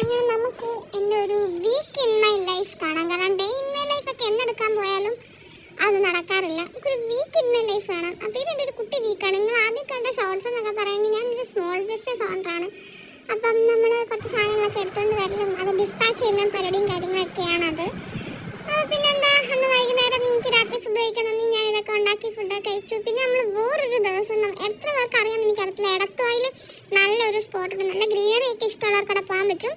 അങ്ങനെ നമുക്ക് എൻ്റെ ഒരു വീക്ക് ഇൻ മൈ ലൈഫ് കാണാം. കാരണം ഡേ ഇൻ മൈ ലൈഫ് ഒക്കെ എന്നെടുക്കാൻ പോയാലും അത് നടക്കാറില്ല. നമുക്കൊരു വീക്ക് ഇൻ മൈ ലൈഫ് കാണാം. അപ്പോൾ ഇതെൻ്റെ ഒരു കുട്ടി വീക്കാണ്. നിങ്ങൾ ആദ്യം കണ്ട ഷോർട്സ് എന്നൊക്കെ പറയുന്നത് ഞാനൊരു സ്മോൾ ബിസിനസ് ഓണറാണ്. അപ്പം നമ്മൾ കുറച്ച് സാധനങ്ങളൊക്കെ എടുത്തുകൊണ്ട് വരലും അത് ഡിസ്പാച്ച് ചെയ്യുന്ന പരിപാടിയും കാര്യങ്ങളൊക്കെയാണത്. പിന്നെന്താ, അന്ന് വൈകുന്നേരം എനിക്ക് രാത്രി ഫുഡ് കഴിക്കാൻ തോന്നി, ഞാൻ ഇതൊക്കെ ഉണ്ടാക്കി ഫുഡൊക്കെ കഴിച്ചു. പിന്നെ നമ്മൾ വേറൊരു ദിവസം എത്ര പേർക്ക് അറിയാമെന്ന് എനിക്കറിയത്തില്ല, എടത്തുവായിൽ നല്ലൊരു സ്പോട്ടുണ്ട്. നല്ല ഗ്രീനറി ഒക്കെ ഇഷ്ടമുള്ളവർക്കവിടെ പോകാൻ പറ്റും.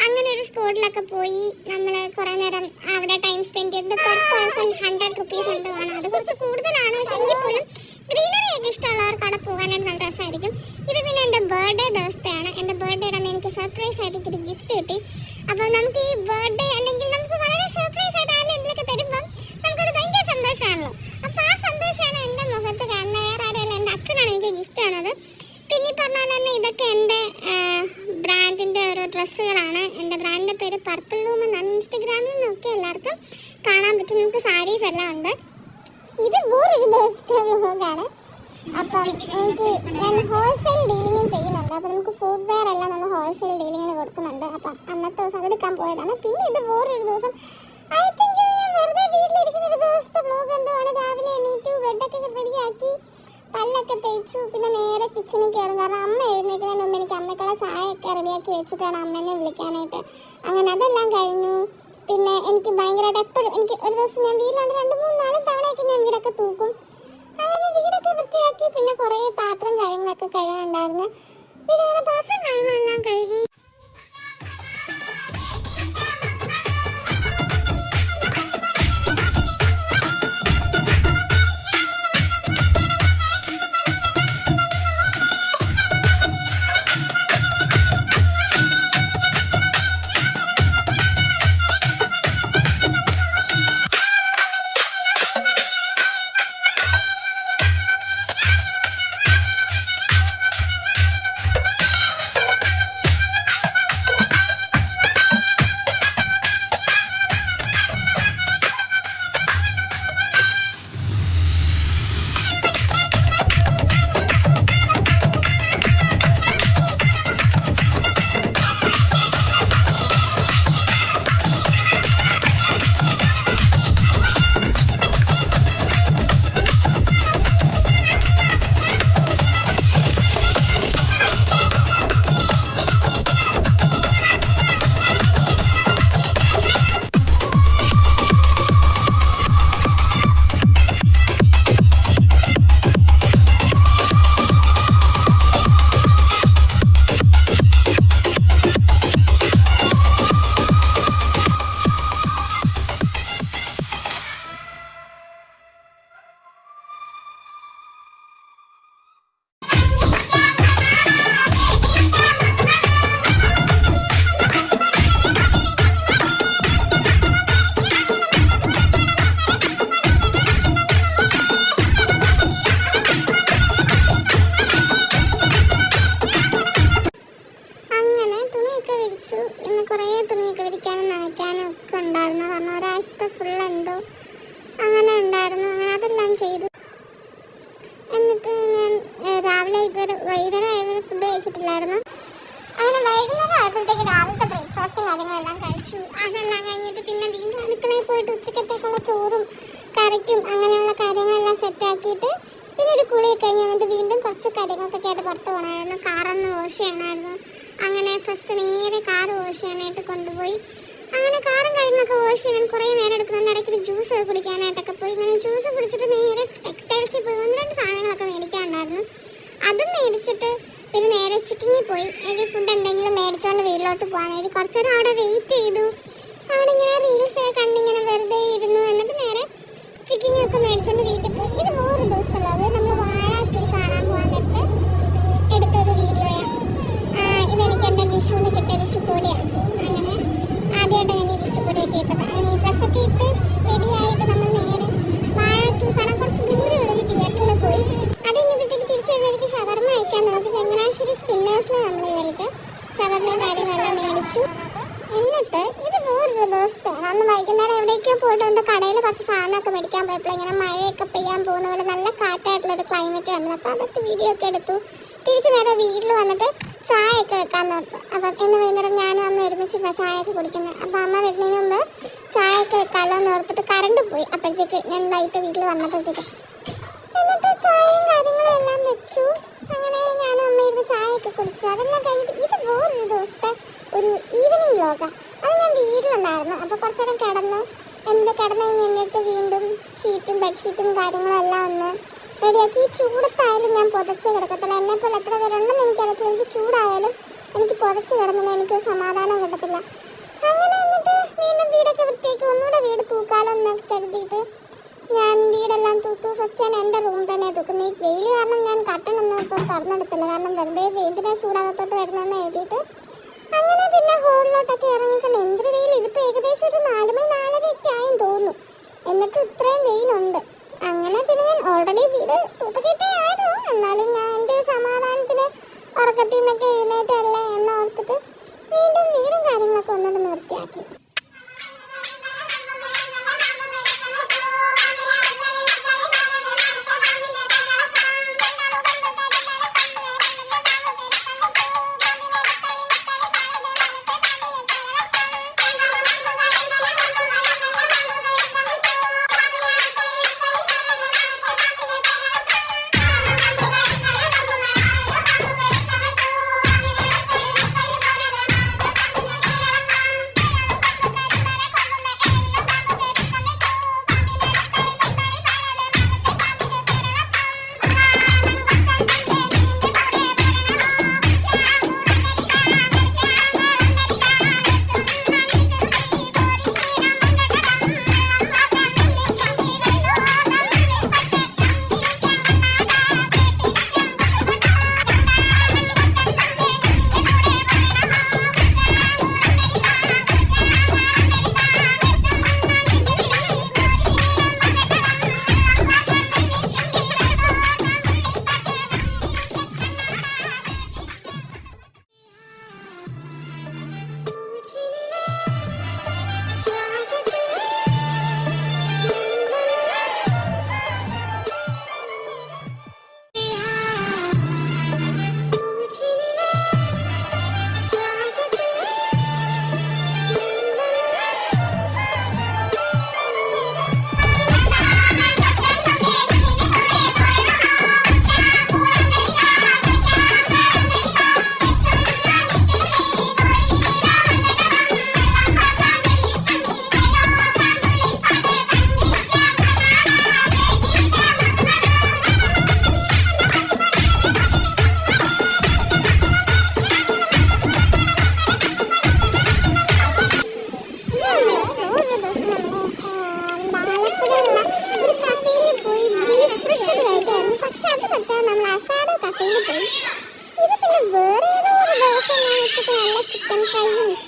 അങ്ങനെ ഒരു സ്പോട്ടിലൊക്കെ പോയി നമ്മൾ കുറേ നേരം അവിടെ ടൈം സ്പെൻഡ് ചെയ്തത്. പെർ പേഴ്സൺ 100 rupees എന്തോ ആണ്. അത് കുറച്ച് കൂടുതലാണ്, പക്ഷേ എങ്കിൽ പോലും ഗ്രീനറി ഒക്കെ ഇഷ്ടമുള്ളവർക്ക് അവിടെ പോകാനായിട്ട് നല്ല രസമായിരിക്കും. ഇത് പിന്നെ എൻ്റെ ബർത്ത്ഡേ ദിവസത്തെയാണ്. എൻ്റെ ബർത്ത്ഡേയുടെ അന്ന് എനിക്ക് സർപ്രൈസ് ആയിട്ട് ഒരു ഗിഫ്റ്റ് കിട്ടി. അപ്പോൾ നമുക്ക് ഈ ബർത്ത്ഡേ അല്ലെങ്കിൽ നമുക്ക് വളരെ സർപ്രൈസ് ആയിട്ട് ആരും എന്തൊക്കെ തരുമ്പം നമുക്കത് ഭയങ്കര സന്തോഷമാണല്ലോ. അപ്പോൾ ആ സന്തോഷമാണ് എൻ്റെ മുഖത്ത് കാണുന്നത്. വേറെ ആരുമല്ല, എൻ്റെ അച്ഛനാണ് എനിക്ക് ഗിഫ്റ്റ് ആണത്. പിന്നെ ഈ പറഞ്ഞാൽ തന്നെ ഇതൊക്കെ എൻ്റെ ബ്രാൻഡിൻ്റെ ഓരോ ഡ്രസ്സുകളാണ്. എൻ്റെ ബ്രാൻഡിൻ്റെ പേര് പർപ്പിൾ ലൂം എന്നാണ്. ഇൻസ്റ്റഗ്രാമിൽ നോക്കി എല്ലാവർക്കും കാണാൻ പറ്റും. നമുക്ക് സാരീസ് എല്ലാം ഉണ്ട്. ഇത് വേറൊരു ദിവസത്തെ വ്ലോഗാണ്. അപ്പം ഞാൻ ഹോൾസെയിൽ ഡീലിങ്ങും ചെയ്യുന്നുണ്ട്. അപ്പോൾ നമുക്ക് ഫുഡ് വെയർ എല്ലാം നമ്മൾ ഹോൾസെയിൽ ഡീലിങ്ങിന് കൊടുക്കുന്നുണ്ട്. അപ്പം അന്നത്തെ ദിവസം അതെടുക്കാൻ പോയതാണ്. പിന്നെ ഇത് വേറൊരു ദിവസം, ഐ തിങ്ക് ഞാൻ വെറുതെ വീട്ടിലിരിക്കുന്ന ഒരു ദിവസത്തെ വ്ലോഗ് എന്തോ ആണ്. രാവിലെ എണീറ്റു, ബെഡൊക്കെ റെഡിയാക്കി, പല്ലൊക്കെ തേച്ചു, പിന്നെ നേരെ കിച്ചണിൽ കയറും. കാരണം അമ്മ എഴുന്നേൽക്കുന്നതിന് മുമ്പ് എനിക്ക് അമ്മയ്ക്കുള്ള ചായയൊക്കെ റെഡിയാക്കി വെച്ചിട്ടാണ് അമ്മേനെ വിളിക്കാനായിട്ട്. അങ്ങനെ അതെല്ലാം കഴിഞ്ഞു. പിന്നെ എനിക്ക് ഭയങ്കരമായിട്ട് എപ്പോഴും എനിക്ക് ഒരു ദിവസം ഞാൻ വീട്ടിലുണ്ട് 2-3-4 തവണയൊക്കെ ഞാൻ വീടൊക്കെ തൂക്കും. അങ്ങനെ വീടൊക്കെ വൃത്തിയാക്കി. പിന്നെ കുറേ പാത്രം കാര്യങ്ങളൊക്കെ കഴുകാനുണ്ടായിരുന്നു. പിന്നെ പാത്രം കാര്യങ്ങളെല്ലാം കഴുകി. പിന്നെ കുറേ തുണിയൊക്കെ വിരിക്കാനും നനയ്ക്കാനും ഒക്കെ ഉണ്ടായിരുന്നു. കാരണം ഒരാഴ്ചത്തെ ഫുൾ എന്തോ അങ്ങനെ ഉണ്ടായിരുന്നു. അങ്ങനെ അതെല്ലാം ചെയ്തു. എന്നിട്ട് ഞാൻ രാവിലെ വൈകുന്നേരം ആയവരെ ഫുഡ് കഴിച്ചിട്ടില്ലായിരുന്നു. അങ്ങനെ വൈകുന്നേരം ആയപ്പോഴത്തേക്ക് രാവിലത്തെ ബ്രേക്ക്ഫാസ്റ്റും കാര്യങ്ങളെല്ലാം കഴിച്ചു. അതെല്ലാം കഴിഞ്ഞിട്ട് പിന്നെ വീണ്ടും അടുക്കളയിൽ പോയിട്ട് ഉച്ചക്കത്തേക്കുള്ള ചോറും കറിക്കും അങ്ങനെയുള്ള കാര്യങ്ങളെല്ലാം സെറ്റാക്കിയിട്ട് പിന്നെ ഒരു കുളിയൊക്കെ കഴിഞ്ഞ് വന്നിട്ട് വീണ്ടും കുറച്ച് കാര്യങ്ങൾക്കൊക്കെ ആയിട്ട് പുറത്ത് പോകണമായിരുന്നു. കാറൊന്ന് വാഷ് ചെയ്യണമായിരുന്നു. അങ്ങനെ ഫസ്റ്റ് നേരെ കാർ വാഷ് ചെയ്യാനായിട്ട് കൊണ്ടുപോയി. അങ്ങനെ കാറും കാര്യങ്ങളൊക്കെ വാഷ് ചെയ്യാൻ കുറേ നേരം എടുക്കുന്നുണ്ട്. ഇടയ്ക്ക് ജ്യൂസ് കുടിക്കാനായിട്ടൊക്കെ പോയി. അങ്ങനെ ജ്യൂസ് കുടിച്ചിട്ട് നേരെ ടെക്സ്റ്റൈൽസിൽ പോയി 1-2 സാധനങ്ങളൊക്കെ മേടിക്കാനുണ്ടായിരുന്നു. അതും മേടിച്ചിട്ട് പിന്നെ നേരെ ചിക്കിങ്ങിൽ പോയി. എനിക്ക് ഫുഡ് എന്തെങ്കിലും മേടിച്ചുകൊണ്ട് വീട്ടിലോട്ട് പോകാനായിട്ട് കുറച്ച് നേരം അവിടെ വെയിറ്റ് ചെയ്തു. അവിടെ ഇങ്ങനെ റീൽസൊക്കെ കണ്ടിങ്ങനെ വെറുതെ ഇരുന്നു. എന്നിട്ട് നേരെ ചിക്കിങ് ഒക്കെ മേടിച്ചുകൊണ്ട് വീട്ടിൽ പോയി. ഇത് വേറൊരു ദിവസമുള്ളത് നമ്മൾ വാഴാറ്റൂർ കാണാൻ പോകാൻ നേരത്തെ എടുത്തൊരു വീഡിയോയാണ്. ഇതെനിക്ക് എൻ്റെ വിഷുവിന് കിട്ടിയ വിഷുക്കോടിയാണ്. അങ്ങനെ ആദ്യമായിട്ട് ഞാൻ ഈ വിഷുക്കോടിയൊക്കെ ഇട്ടത്. അങ്ങനെ ഈ ഡ്രസ്സൊക്കെ ഇട്ട് റെഡിയായിട്ട് നമ്മൾ നേരെ വാഴാറ്റൂർ കാണാൻ കുറച്ച് ദൂരെയുള്ള ഒരു തിയേറ്ററിൽ പോയി. അത് കഴിഞ്ഞപ്പോഴത്തേക്ക് തിരിച്ചു വരുന്ന എനിക്ക് ഷവർമ്മ കഴിക്കാൻ നോക്കി. ചങ്ങനാശ്ശേരി സ്പിന്നേഴ്സിൽ നമ്മൾ കയറിയിട്ട് ഷവർമ്മയും കാര്യങ്ങളെല്ലാം മേടിച്ചു. എന്നിട്ട് ഇത് വേറൊരു ദിവസത്തെയാണ്. അന്ന് വൈകുന്നേരം എവിടേക്കോ പോയിട്ടുണ്ട്. കടയിൽ കുറച്ച് സാധനമൊക്കെ മേടിക്കാൻ പോയപ്പോൾ ഇങ്ങനെ മഴയൊക്കെ പെയ്യാൻ പോകുന്ന പോലെ നല്ല കാറ്റായിട്ടുള്ളൊരു ക്ലൈമറ്റ് കണ്ടത്. അപ്പോൾ അതൊക്കെ വീഡിയോ ഒക്കെ എടുത്തു. തിരിച്ചു നേരെ വീട്ടിൽ വന്നിട്ട് ചായയൊക്കെ വെക്കാൻ നോർത്തു. അപ്പം ഇന്ന് വൈകുന്നേരം ഞാനും അമ്മ ഒരുമിച്ചിരുന്ന ചായയൊക്കെ കുടിക്കുന്നത്. അപ്പം അമ്മ വരുന്നതിന് മുമ്പ് ചായയൊക്കെ വെക്കാമല്ലോ എന്ന് ഓർത്തിട്ട് കറണ്ട് പോയി. അപ്പോഴത്തേക്ക് ഞാൻ വൈകിട്ട് വീട്ടിൽ വന്നപ്പോഴത്തേക്ക് എന്നിട്ട് ചായയും കാര്യങ്ങളും എല്ലാം വെച്ചു. അങ്ങനെ ഞാനും അമ്മയിരുന്ന് ചായയൊക്കെ കുടിച്ചു. അതെല്ലാം കഴിഞ്ഞിട്ട് ഇത് വേറൊരു ദിവസത്തെ ഒരു ഈവനിങ് വ്ലോഗാണ്. അത് ഞാൻ വീട്ടിലുണ്ടായിരുന്നു. അപ്പോൾ കുറച്ച് നേരം കിടന്നു കഴിഞ്ഞിട്ട് വീണ്ടും ഷീറ്റും ബെഡ്ഷീറ്റും കാര്യങ്ങളും എല്ലാം ഒന്ന് റെഡിയാക്കി. ഈ ചൂടത്തായാലും ഞാൻ പുതച്ച് കിടക്കത്തില്ല. എന്നെപ്പോലെ എത്ര പേരുണ്ടെന്ന് എനിക്കറിയത്തില്ല. എനിക്ക് ചൂടായാലും എനിക്ക് പുതച്ച് കിടന്നാൽ എനിക്ക് സമാധാനം കിട്ടത്തില്ല. അങ്ങനെ എന്നിട്ട് വീണ്ടും വീടൊക്കെ വൃത്തിയാക്കി ഒന്നുകൂടെ വീട് തൂക്കാലോ എന്നൊക്കെ കരുതിയിട്ട് ഞാൻ വീടെല്ലാം തൂത്തു. ഫസ്റ്റ് ഞാൻ എൻ്റെ റൂം തന്നെ തൂക്കുന്നു. ഈ വെയിൽ കാരണം ഞാൻ കട്ടണൊന്നും ഇപ്പം തുറന്നെടുത്തില്ല. കാരണം വെറുതെ വെയിലിനെ ചൂടാകത്തോട്ട് വരുന്നതെന്ന് എഴുതിയിട്ട് അങ്ങനെ പിന്നെ ഹോളിലോട്ടൊക്കെ ഇറങ്ങിക്കൊണ്ട് എന്തൊരു വെയിൽ. ഇതിപ്പോൾ ഏകദേശം ഒരു 4 മണി 4:30 ആയെന്ന് തോന്നുന്നു. എന്നിട്ടും ഇത്രയും വെയിലുണ്ട്. അങ്ങനെ പിന്നെ ഞാൻ ഓൾറെഡി വീട് തൂത്തുകെട്ടേ ആയിരുന്നു. എന്നാലും ഞാൻ എൻ്റെ സമാധാനത്തിന് ഉറക്കത്തിൽ നിന്നൊക്കെ എഴുന്നേറ്റല്ലേ എന്നോർത്തിട്ട് വീണ്ടും വീടും കാര്യങ്ങളൊക്കെ ഒന്നുകൊണ്ടൊന്ന് വൃത്തിയാക്കി.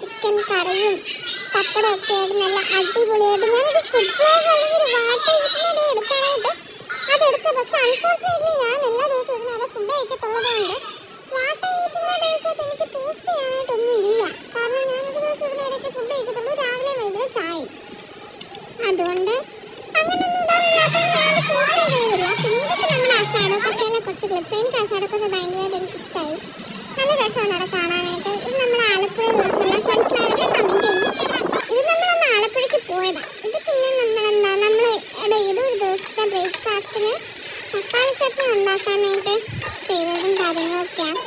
ചിക്കൻ കറിയും പപ്പടമൊക്കെ ആയിട്ട് നല്ല അടിപൊളിയായിട്ട് ഞാനൊരു ഫുഡ് ബ്ലോഗ് അല്ലെങ്കിൽ ഒരു വാർത്ത എടുക്കാനായിട്ട് അതെടുത്ത. പക്ഷെ അൺഫോർച്ചുനേറ്റ്ലി ഞാൻ എല്ലാ ദിവസവും ഒരു നേരം ഫുഡ് കഴിക്കത്തുള്ളതുകൊണ്ട് വാർത്ത യൂട്യൂബിനകത്ത് എനിക്ക് പോസ്റ്റ് ചെയ്യാനായിട്ടൊന്നും ഇല്ല. കാരണം ഞാനൊരു ദിവസം ഒരു നേരമൊക്കെ ഫുഡ് കഴിക്കത്തുള്ളൂ, രാവിലെ വൈകുന്നേരം ചായയും. അതുകൊണ്ട് അങ്ങനെയൊന്നും ഉണ്ടാവില്ലാത്ത ഞാൻ പോസ്റ്റ് ചെയ്തില്ല. പിന്നീട് നമ്മുടെ അസാഡോ കഫേനെ കുറച്ച് ക്ലിപ്സ് എനിക്ക് അസാഡോ കഫേ ഭയങ്കരമായിട്ട് എനിക്ക് ഇഷ്ടമായി. നല്ല രസമാണ് അവിടെ കാണാനായിട്ട്. ഇത് നമ്മുടെ ആലപ്പുഴ മനസ്സിലായിട്ട് കമന്റ് ചെയ്യും. ഇത് നമ്മളൊന്ന് ആലപ്പുഴയ്ക്ക് പോയതാണ്. ഇത് പിന്നെ ഏതൊരു ദിവസത്തെ ബ്രേക്ക്ഫാസ്റ്റിന് തക്കാളി ചട്നി ഉണ്ടാക്കാനായിട്ട് ചെയ്തതും കാര്യങ്ങളൊക്കെയാണ്.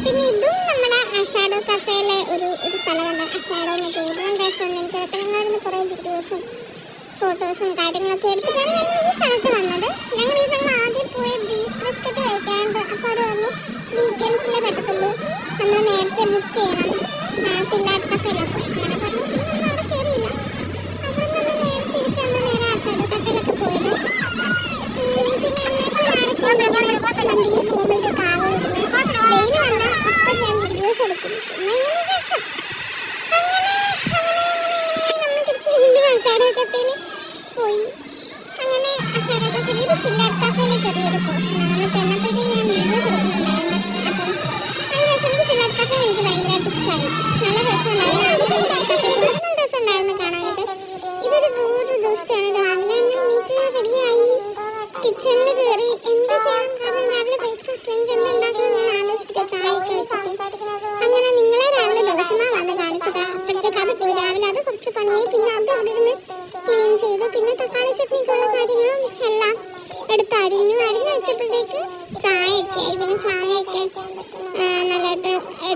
പിന്നെ ഇതും നമ്മുടെ അസാഡോ കഫേയിലെ ഒരു സ്ഥലമുണ്ട്. അസാഡോ എന്ന് പേരും രസമുണ്ട്. എനിക്കതൊക്കെ ഞങ്ങളിന്ന് കുറേ വീഡിയോസും ഫോട്ടോസും കാര്യങ്ങളൊക്കെ എടുത്തിട്ടാണ് ഞങ്ങൾ ഈ സ്ഥലത്ത് വന്നത്. ഞങ്ങൾ ആദ്യം പോയി ബീഫ് ബിസ്ക്കറ്റ് കഴിക്കാറുണ്ട്. അപ്പോൾ അവിടെ വന്നു വീക്കെൻഡ്സിലേ പറ്റത്തുള്ളൂ, നമ്മൾ നേരത്തെ ബുക്ക് ചെയ്യണം. ചില്ലാത്ത കഫേയിലൊക്കെ അങ്ങനെ പറഞ്ഞു. പിന്നെ അവിടെ കയറിയില്ല. അപ്പോൾ നമ്മൾ നേരെ തിരിച്ച് നേരെ അസാഡോ കഫേയിലൊക്കെ പോയത്. പിന്നെ വണ്ടിയിൽ പോകുമ്പോഴത്തേക്ക് ആകും വെയിൽ വന്നാൽ അപ്പം ഞാൻ വീഡിയോസ് എടുക്കും. പിന്നെ ഇങ്ങനെ രസം. അങ്ങനെ നമ്മൾ തിരിച്ച് വീണ്ടും അസാഡോ കഫേയിൽ പോയി. അങ്ങനെ അസാഡോ കഫേയിൽ ഇത് ചില്ലാത്ത കഫേയിലെ ചെറിയൊരു പോർഷനാണ്. നമ്മൾ ചെന്നപ്പോഴത്തേക്ക് ഞാൻ വീഡിയോസ് എടുക്കുന്നുണ്ടായിരുന്നു. അപ്പം നല്ല രസം. എനിക്ക് ചില്ലാത്ത കഫേ എനിക്ക് ഭയങ്കരമായിട്ട് ഇഷ്ടമായി. നല്ല രസമുണ്ടായിരുന്നു. നല്ല രസമുണ്ടായിരുന്നു കാണാനായിട്ട്. ഇതൊരു വേറൊരു ദിവസത്തെയാണ്. രാവിലെ തന്നെ എണീറ്റ് റെഡിയായി കിച്ചണിൽ കയറി എന്ത് ചെയ്യണം. കാരണം രാവിലെ ബ്രേക്ക്ഫാസ്റ്റ് ലഞ്ച് എല്ലാം ഉണ്ടാക്കി ഞാൻ ആലോചിച്ചു.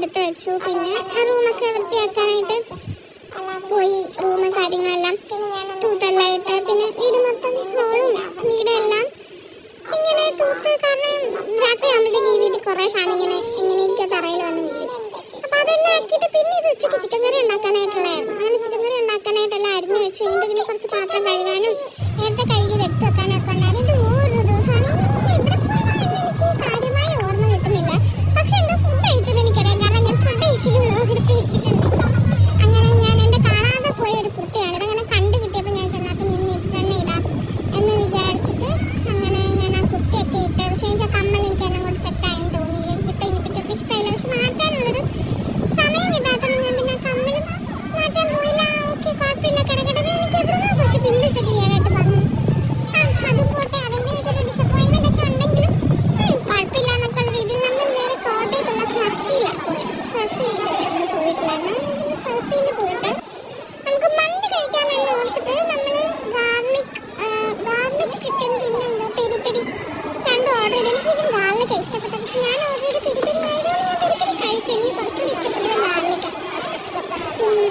എടുത്ത് വെച്ചു. പിന്നെ റൂമൊക്കെ വൃത്തിയാക്കാനായിട്ട് പോയി. റൂമും കാര്യങ്ങളെല്ലാം തൂത്തെല്ലാം ഇട്ട് പിന്നെ വീട് മൊത്തം ഹോളും വീടെല്ലാം ഇങ്ങനെ തൂത്ത്. കാരണം രാത്രി ആകുമ്പോഴത്തേക്ക് ഈ വീട്ടിൽ കുറേ സാധനം ഇങ്ങനെയൊക്കെ തറയിൽ വന്ന് വീഴും. അപ്പോൾ അതെല്ലാം ആക്കിയിട്ട് പിന്നെ ഇത് ഉച്ചയ്ക്ക് ചിക്കൻ കറി ഉണ്ടാക്കാനായിട്ടുള്ളതായിരുന്നു. അങ്ങനെ ചിക്കൻ കറി ഉണ്ടാക്കാനായിട്ടെല്ലാം അരിഞ്ഞു വെച്ചു. ഇതിൻ്റെ പിന്നെ കുറച്ച് പാത്രം കഴുകാനും നേരത്തെ കഴുകി വെച്ച് വെക്കാനും ഒക്കെ ഉണ്ടായിരുന്നു. ഇത് ഓരോ ദിവസമാണ് ഇവിടെ പോയതാണെന്ന് എനിക്ക് കാര്യമായ ഓർമ്മ കിട്ടുന്നില്ല. പക്ഷെ എന്താ ഫുഡ് കഴിച്ചത് എനിക്കറിയാം. കാരണം ഞാൻ ഫുഡ് കഴിച്ചിട്ട് വ്ളോഗ് എടുത്ത് വെച്ചിട്ടുണ്ട്. അങ്ങനെ ഞാൻ എൻ്റെ കാണാതെ പോയ ഒരു കുർത്തിയാണ്. ഇതങ്ങനെ കണ്ടു കിട്ടിയപ്പോൾ ഞാൻ ചെന്നപ്പോൾ നിന്ന് ഇത് തന്നെ ഇടാം എന്ന് വിചാരിച്ചിട്ട് അങ്ങനെ ഞാൻ ആ കുർത്തിയൊക്കെ ഇട്ട്. പക്ഷേ എനിക്ക് ആ കമ്മൽ എനിക്ക് എന്നെ കൊണ്ട് സെറ്റായെന്ന് തോന്നിയില്ല. എനിക്കിട്ട് കഴിഞ്ഞിട്ടൊക്കെ ഇഷ്ടമായില്ല. പക്ഷെ മാറ്റാനുള്ളൊരു സമയം കിട്ടാത്തപ്പോൾ ഞാൻ പിന്നെ ആ കമ്മലും മാറ്റാൻ പോയില്ല. ഓക്കെ, കുഴപ്പമില്ല, കിടക്കട്ടെ. എനിക്ക് എവിടെയോ കുറച്ച് പിമ്പിൾസ് ഒക്കെ ചെയ്യാനായിട്ട് വന്നു. അതും പോട്ടെ, അതിൻ്റെ ചെറിയ ഡിസപ്പോയിൻമെൻ്റ് ഒക്കെ ഉണ്ടെങ്കിലും കുഴപ്പമില്ല എന്നൊക്കെ ഉള്ള രീതിയിൽ നമ്മൾ നേരെ കോട്ടയത്തുള്ള ഫർസിയിൽ പോയിട്ടുണ്ടായിരുന്നു. ഫർസിയിൽ പോയിട്ട് നമുക്ക് മന്തി കഴിക്കാമെന്ന് ഓർത്തിട്ട് നമ്മൾ ഗാർലിക് ചിക്കൻ പിന്നെ എന്തോ പെരി പെരി രണ്ടും ഓർഡർ ചെയ്ത്. എനിക്ക് ശരിക്കും ഗാർലിക്കാണ് ഇഷ്ടപ്പെട്ടത്. പക്ഷെ ഞാൻ ഓർഡർ ചെയ്ത് പെരി പെരി ആയതുകൊണ്ട് ഞാൻ പെരി പെരി കഴിച്ചു. എനിക്ക് കുറച്ചുകൂടി ഇഷ്ടപ്പെട്ടത് ഗാർലിക്കാണ്.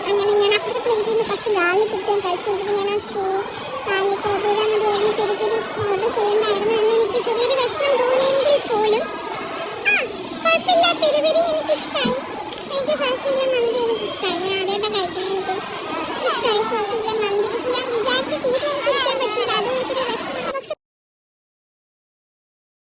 അങ്ങനെ ഞാൻ അപ്പുറത്തെ പ്ലേറ്റിൽ നിന്ന് കുറച്ച് ഗാർലിക് കിട്ടിയാൽ കഴിച്ചുകൊണ്ടിട്ട് ഞാൻ ഗാർലിക് ഓർഡർ ചെയ്താൽ മതിയായിരുന്നു, പെരി പെരി ഓർഡർ ചെയ്യണ്ടായിരുന്നു എന്ന് എനിക്ക് ചെറിയൊരു വിഷമം തോന്നിയെങ്കിൽ പോലും കുഴപ്പമില്ല. പെരി പെരി എനിക്കിഷ്ടമായി. എനിക്ക് ഫർസിയിലെ മന്തി എനിക്കിഷ്ടമായി. ഞാൻ ആദ്യമായിട്ട് കഴിക്കുന്നത്. എനിക്ക് ഇഷ്ടമായി ഫർസിയിലെ മന്തി. പക്ഷെ ഞാൻ വിചാരിച്ച സീറ്റ് എനിക്ക് ഇരിക്കാൻ പറ്റില്ല. അത് ചെറിയ വിഷമം.